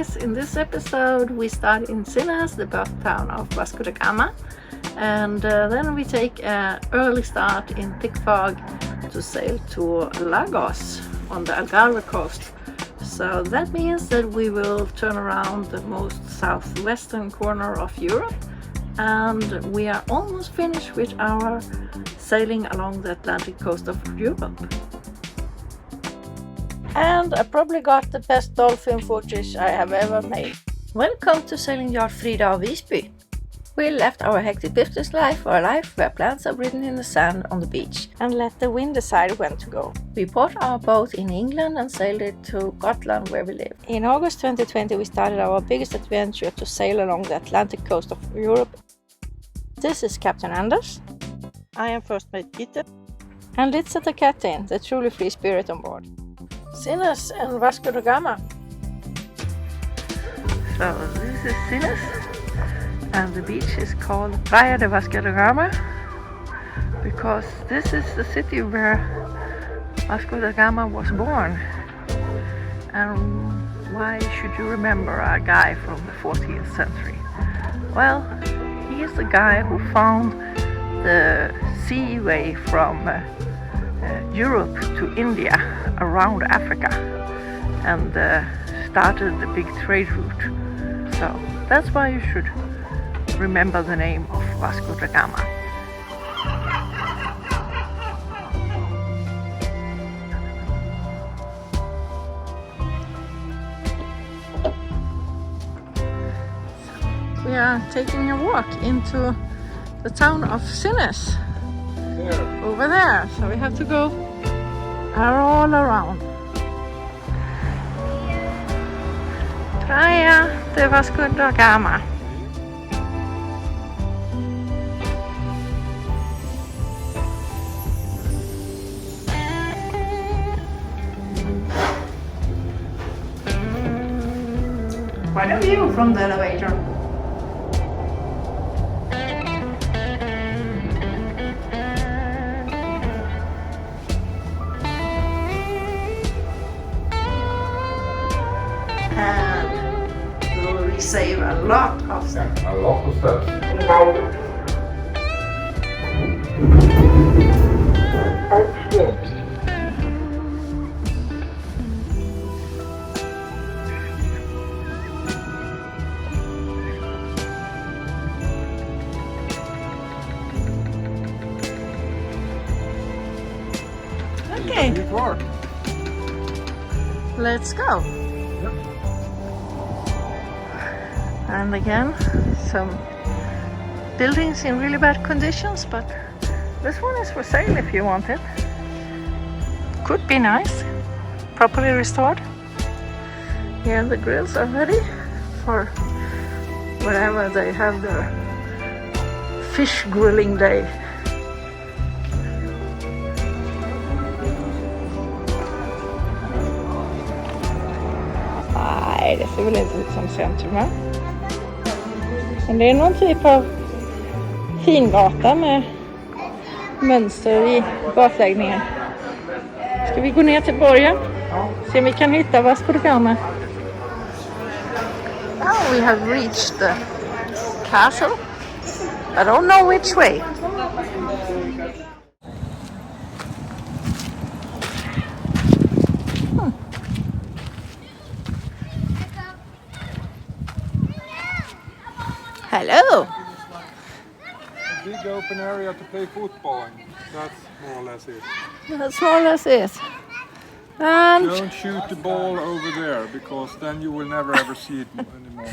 guys, in this episode we start in Sines, the birth town of Vasco da Gama, and then we take an early start in thick fog to sail to Lagos on the Algarve coast. So that means that we will turn around the most southwestern corner of Europe, and we are almost finished with our sailing along the Atlantic coast of Europe. And I probably got the best dolphin footage I have ever made. Welcome to Sailing Yard Frida of Visby. We left our hectic business life for a life where plants are written in the sand on the beach and let the wind decide when to go. We bought our boat in England and sailed it to Gotland where we live. In August 2020 we started our biggest adventure to sail along the Atlantic coast of Europe. This is Captain Anders. I am first mate Gitte. And Litsa the captain, the truly free spirit on board. Sines and Vasco da Gama. So this is Sines, and the beach is called Praia de Vasco da Gama because this is the city where Vasco da Gama was born. And why should you remember a guy from the 14th century? Well, he is the guy who found the seaway from Europe to India around Africa and started the big trade route. So that's why you should remember the name of Vasco da Gama. We are taking a walk into the town of Sines. Over there, so we have to go all around. Praia de Vasco da Gama. Quite a view from the elevator. Save a lot of steps. A lot of steps. Okay. Let's go. And again, some buildings in really bad conditions, but this one is for sale if you want it. Could be nice, properly restored. Here the grills are ready for wherever they have their fish grilling day. Nej, det ser väl inte ut som centrum, va? Men det är någon typ av fingata med mönster i gatläggningen. Ska vi gå ner till borgen? Se om vi kan hitta Vasco da Gama. Now we have reached the castle. I don't know which way. Hello. A big open area to play football in. That's more or less it. That's more or less it. And don't shoot the ball over there because then you will never ever see it anymore.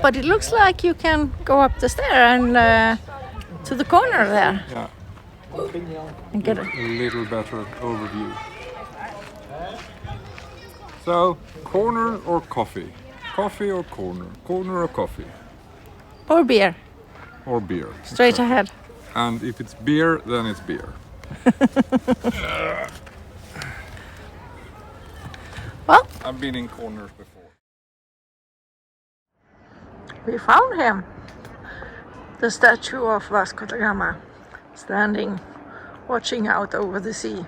But it looks like you can go up the stair and to the corner there. Yeah. And get a little better overview. So, corner or coffee? Coffee or corner? Corner or coffee? Or beer. Or beer. Straight ahead. And if it's beer, then it's beer. Well, I've been in corners before. We found him. The statue of Vasco da Gama, standing, watching out over the sea.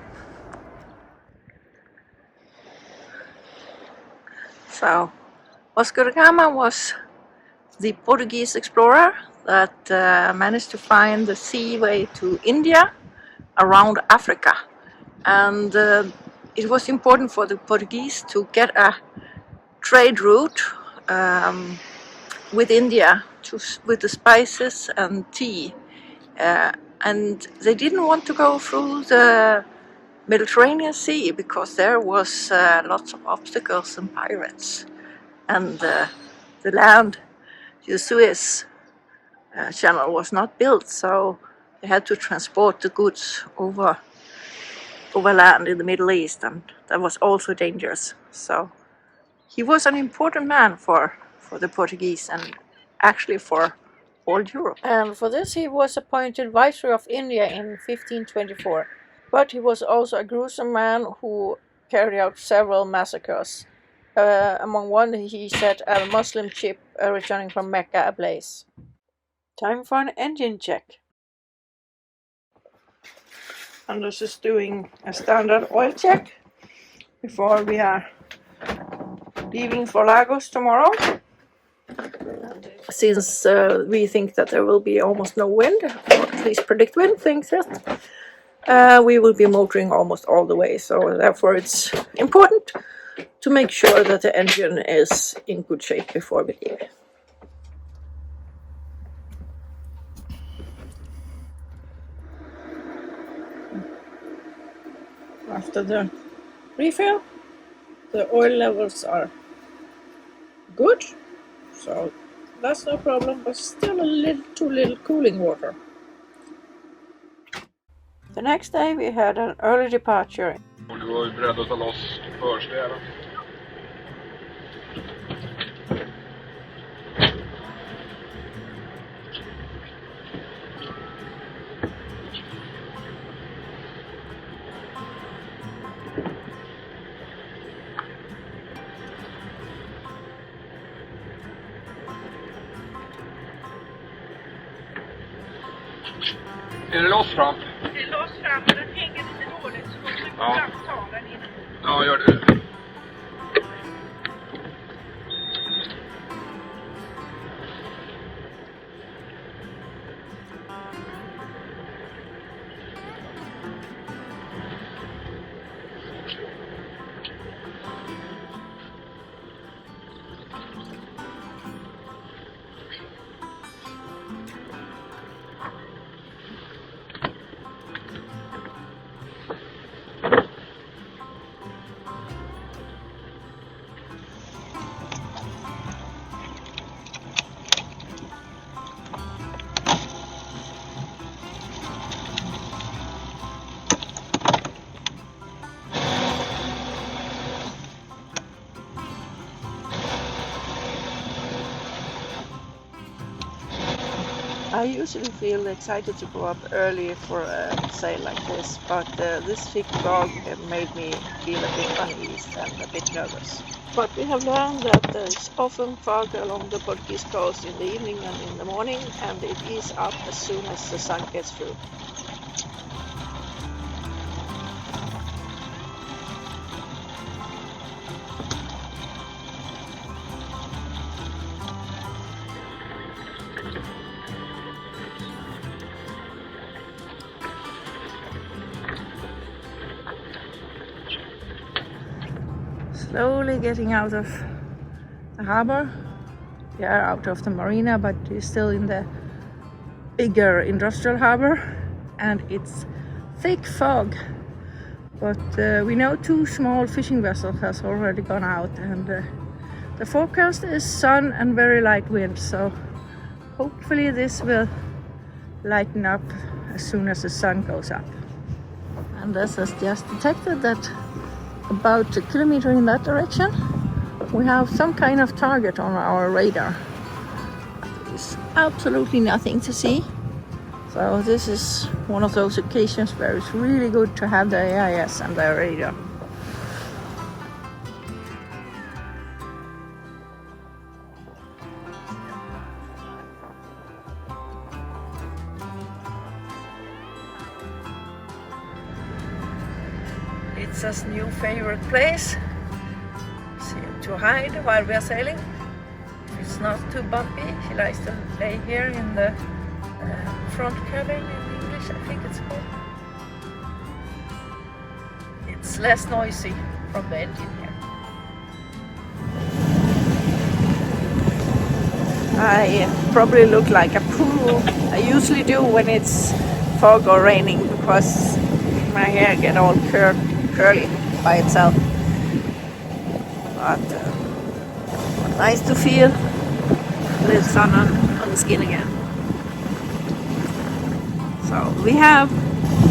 So Vasco da Gama was the Portuguese explorer that managed to find the seaway to India around Africa. And it was important for the Portuguese to get a trade route with India with the spices and tea. And they didn't want to go through the Mediterranean Sea because there was lots of obstacles and pirates. And the land, the Suez Channel was not built, so they had to transport the goods over land in the Middle East, and that was also dangerous. So he was an important man for the Portuguese and actually for all Europe. And for this he was appointed Viceroy of India in 1524. But he was also a gruesome man who carried out several massacres. Among one, he set a Muslim ship returning from Mecca ablaze. Time for an engine check. Anders is doing a standard oil check before we are leaving for Lagos tomorrow. Since we think that there will be almost no wind, or at least predict wind, thinks it, we will be motoring almost all the way. So therefore it's important to make sure that the engine is in good shape before we leave. After the refill, the oil levels are good, so that's no problem, but still too little cooling water. The next day we had an early departure. Du var ju beredd att ta loss förstäven. Är det loss fram? Det är loss fram, men den hänger lite dåligt så måste vi fram ta den innan. Ja, gör det. I usually feel excited to go up early for a sail like this, but this thick fog made me feel a bit uneasy and a bit nervous. But we have learned that there's often fog along the Portuguese coast in the evening and in the morning, and it is up as soon as the sun gets through. Slowly getting out of the harbor. We are out of the marina, but we're still in the bigger industrial harbor, and it's thick fog. But we know 2 small fishing vessels has already gone out, and the forecast is sun and very light wind, so hopefully this will lighten up as soon as the sun goes up. And this has just detected that about a kilometer in that direction we have some kind of target on our radar. There's absolutely nothing to see, so this is one of those occasions where it's really good to have the AIS and the radar. It's his new favorite place. See, to hide while we are sailing. It's not too bumpy. She likes to lay here in the front cabin in English, I think it's called. It's less noisy from the engine here. I probably look like a poodle. I usually do when it's fog or raining because my hair get all curly by itself. But nice to feel a little sun on the skin again. So we have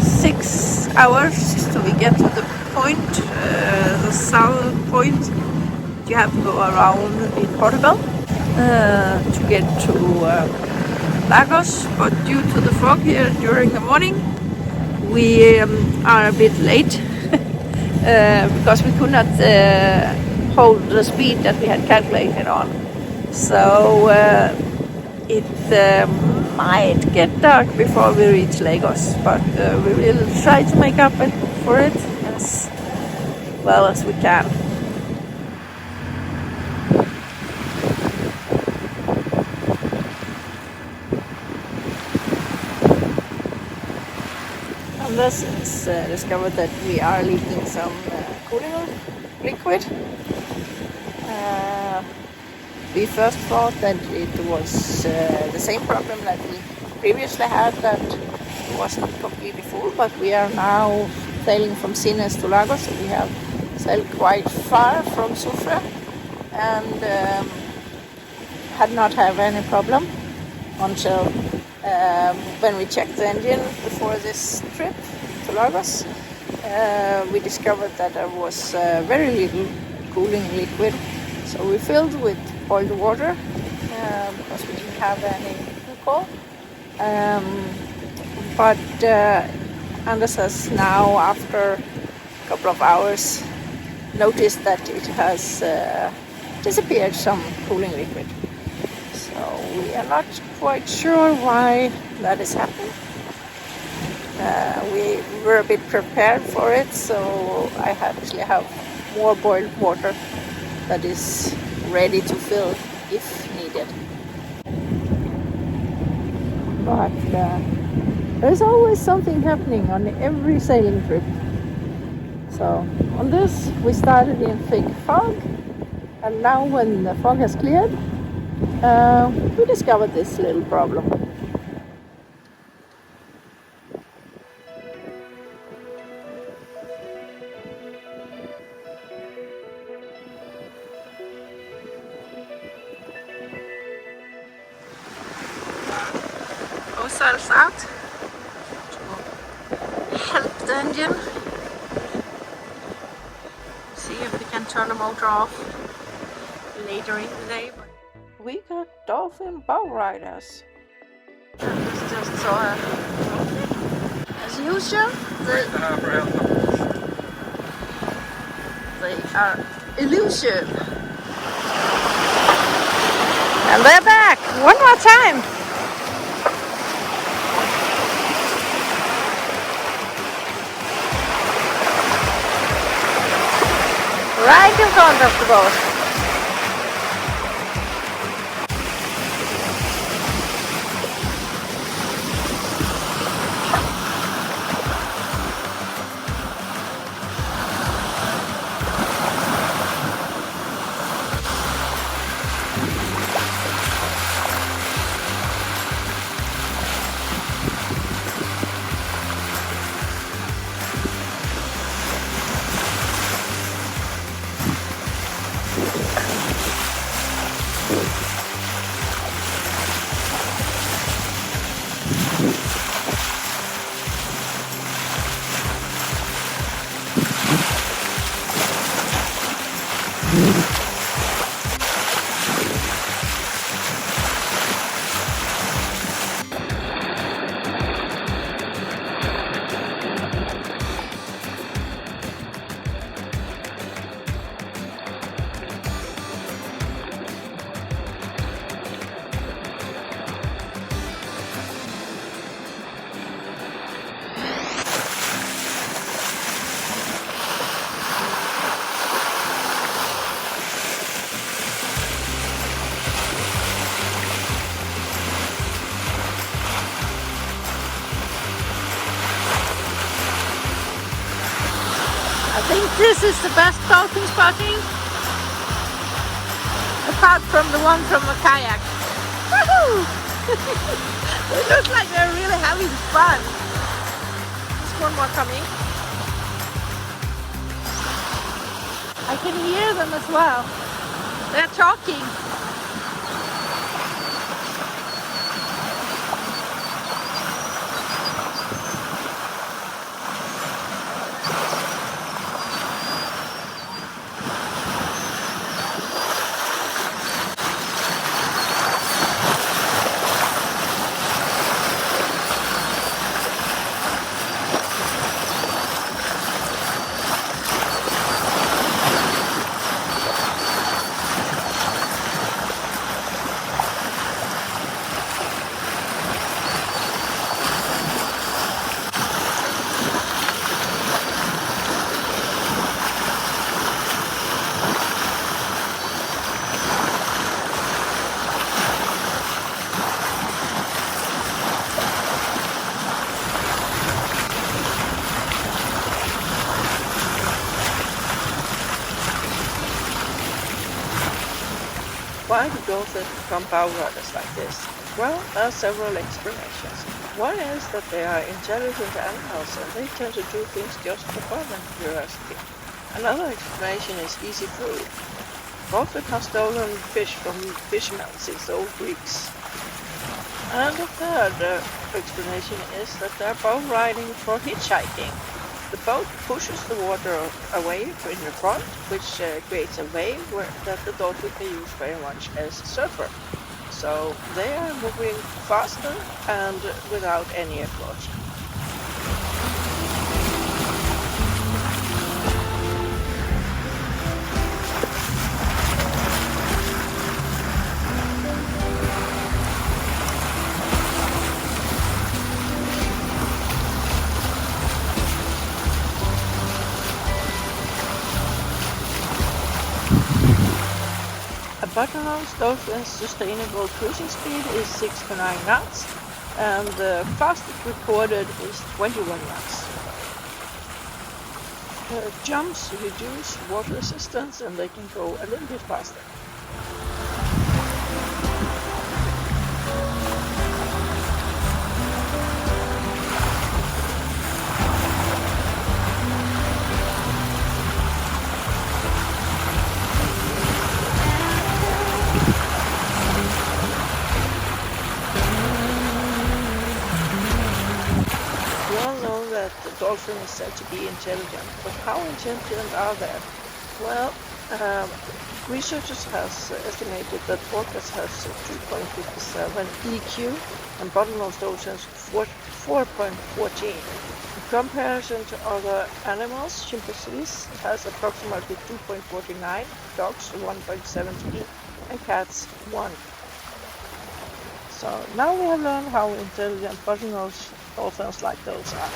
6 hours till we get to the point, the south point. You have to go around in Portugal to get to Lagos, but due to the fog here during the morning, we are a bit late because we could not hold the speed that we had calculated on. So it might get dark before we reach Lagos, but we will try to make up for it as well as we can. And this is discovered that we are leaking some cooling liquid. We first thought that it was the same problem that we previously had, that it wasn't completely full, but we are now sailing from Sines to Lagos, so we have sailed quite far from Sufra and had not have any problem until when we checked the engine before this trip to Lagos. We discovered that there was very little cooling liquid, so we filled with boiled water because we didn't have any alcohol. But Anders has now, after a couple of hours, noticed that it has disappeared some cooling liquid. So we are not quite sure why that is happening. We were a bit prepared for it, so I actually have more boiled water that is ready to fill if needed. But there's always something happening on every sailing trip. So on this we started in thick fog, and now when the fog has cleared, we discovered this little problem. Ourselves out to help the engine. See if we can turn the motor off later in the day. We got dolphin bow riders. It's just so as usual, they are illusion. And they're back one more time. Right in front of the boat. think this is the best dolphin spotting, apart from the one from a kayak. Woohoo! It looks like they're really having fun. There's one more coming. I can hear them as well. They're talking. Why do dolphins become bow riders like this? Well, there are several explanations. One is that they are intelligent animals and they tend to do things just for fun and curiosity. Another explanation is easy food. Dolphins have stolen fish from fishermen since the old Greeks. And the third explanation is that they are bow riding for hitchhiking. The boat pushes the water away in the front, which creates a wave that the dolphin can use very much as a surfer. So they are moving faster and without any effort. A bottlenose dolphin's sustainable cruising speed is 6 to 9 knots, and the fastest recorded is 21 knots. Jumps reduce water resistance and they can go a little bit faster. The dolphin is said to be intelligent, but how intelligent are they? Well, researchers have estimated that orcas have 2.57 EQ and bottlenose dolphins 4.14. In comparison to other animals, chimpanzees has approximately 2.49, dogs 1.17, and cats 1. So now we have learned how intelligent bottlenose dolphins like those are.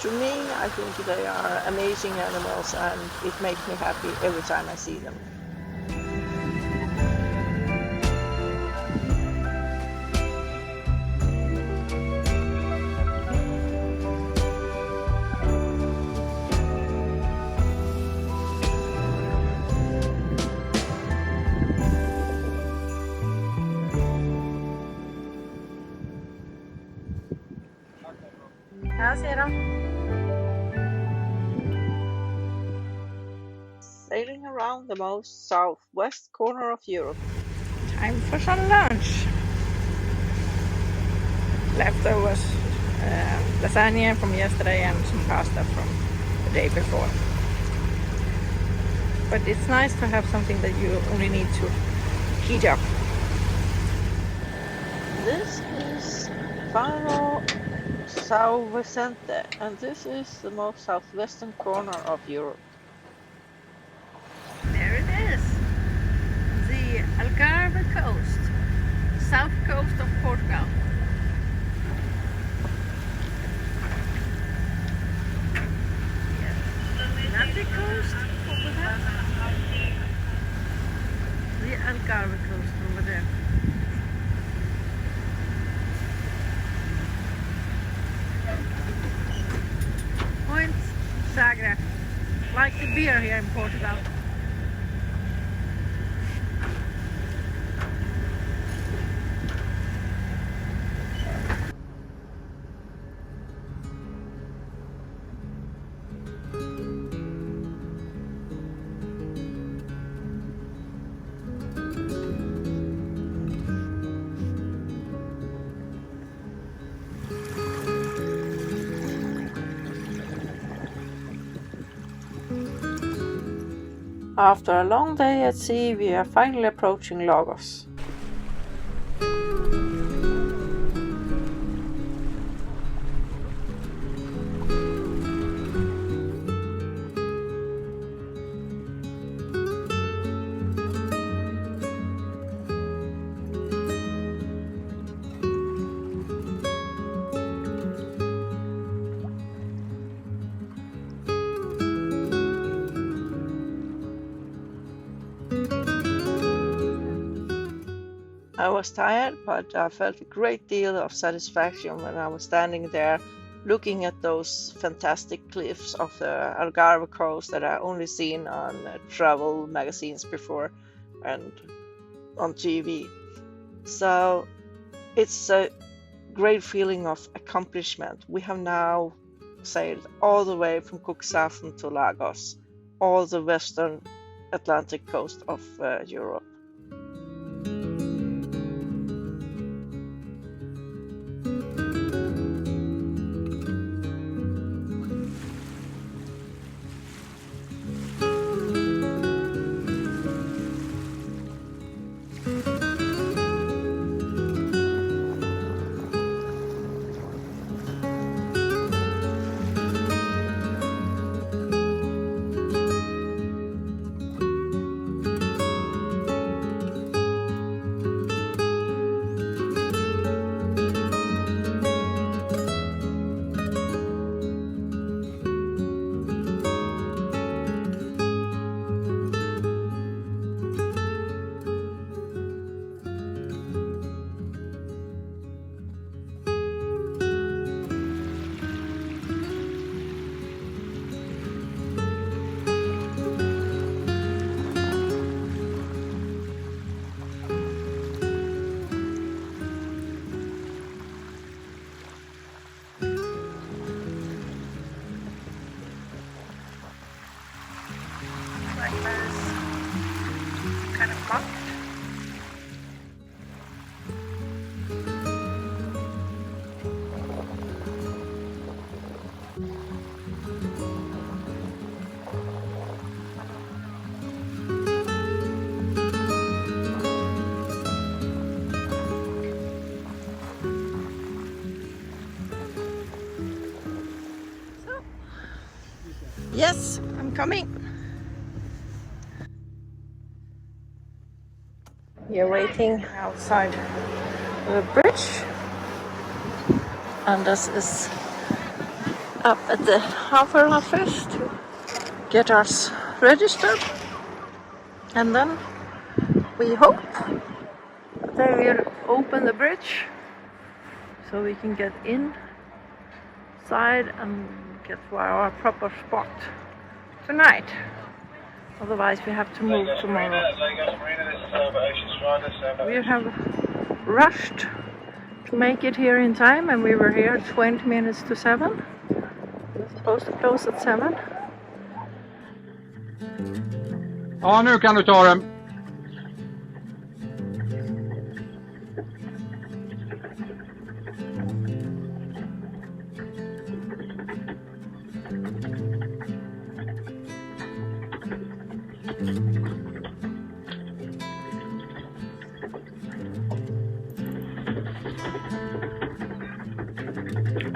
To me, I think they are amazing animals and it makes me happy every time I see them. Här ser de. Sailing around the most southwest corner of Europe. Time for some lunch. Leftovers, lasagna from yesterday and some pasta from the day before. But it's nice to have something that you only need to heat up. This is Faro São Vicente, and this is the most southwestern corner of Europe. There it is, the Algarve coast, south beer here in Portugal. After a long day at sea, we are finally approaching Lagos. I was tired, but I felt a great deal of satisfaction when I was standing there looking at those fantastic cliffs of the Algarve coast that I only seen on travel magazines before and on TV. So it's a great feeling of accomplishment. We have now sailed all the way from Cuxhaven to Lagos, all the western Atlantic coast of Europe. Kind of locked. So, yes, I'm coming. We are waiting outside the bridge, and this is up at the harbour office to get us registered, and then we hope they will open the bridge so we can get inside and get to our proper spot tonight. Otherwise we have to move tomorrow. We have rushed to make it here in time, and we were here 20 minutes to 7. We're supposed to close at 7. Ja, nu kan du ta den.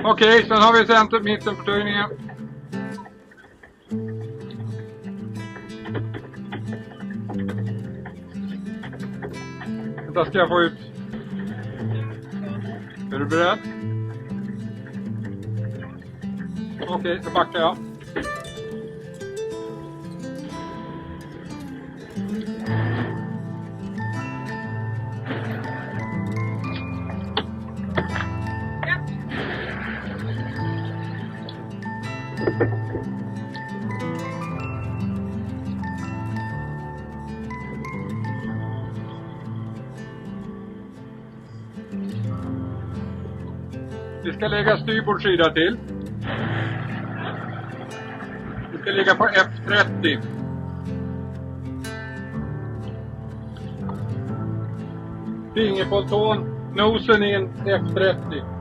Okej, sen har vi centret mitten på töjningen. Där ska jag få ut. Är du beredd? Okej, då backar jag. Vi ska lägga styrbordssida till. Vi ska ligga på F30. Finger på tån, nosen in F30.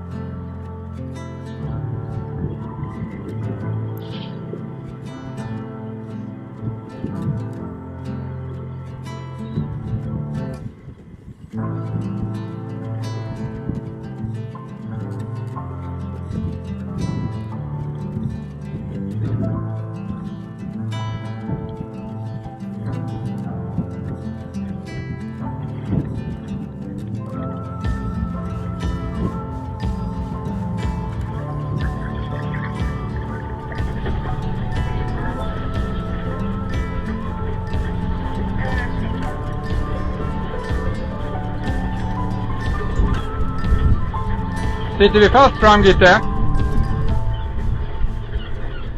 Sitter vi fast fram Gitte?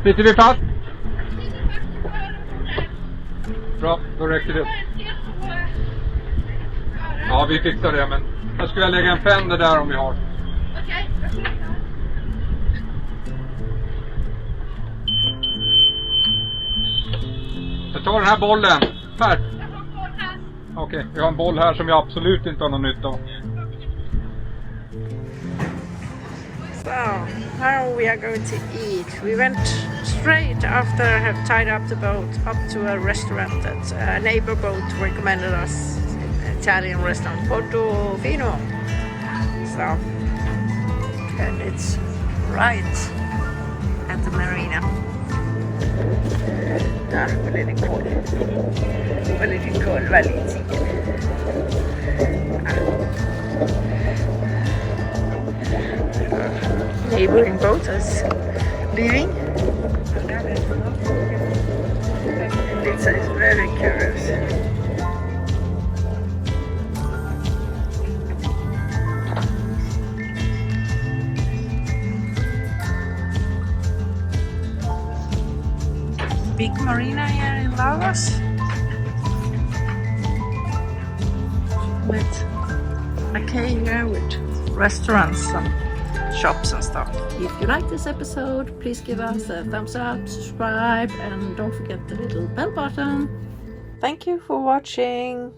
Sitter vi fast? Bra, då räcker det. Ja, vi fixar det, men jag skulle lägga en fender där om vi har. Okej. Jag tar den här bollen. Här. Okej, vi har en boll här som jag absolut inte har någon nytta av. So, now we are going to eat. We went straight after I have tied up the boat up to a restaurant that a neighbor boat recommended us, an Italian restaurant, Portofino. So, and it's right at the marina. Ah, väldigt cool. Väldigt cool, väldigt neighboring boat is leaving. It's very curious. Big marina here in Lagos with a quay here with restaurants and shops and stuff. If you like this episode, please give us a thumbs up, subscribe, and don't forget the little bell button. Thank you for watching.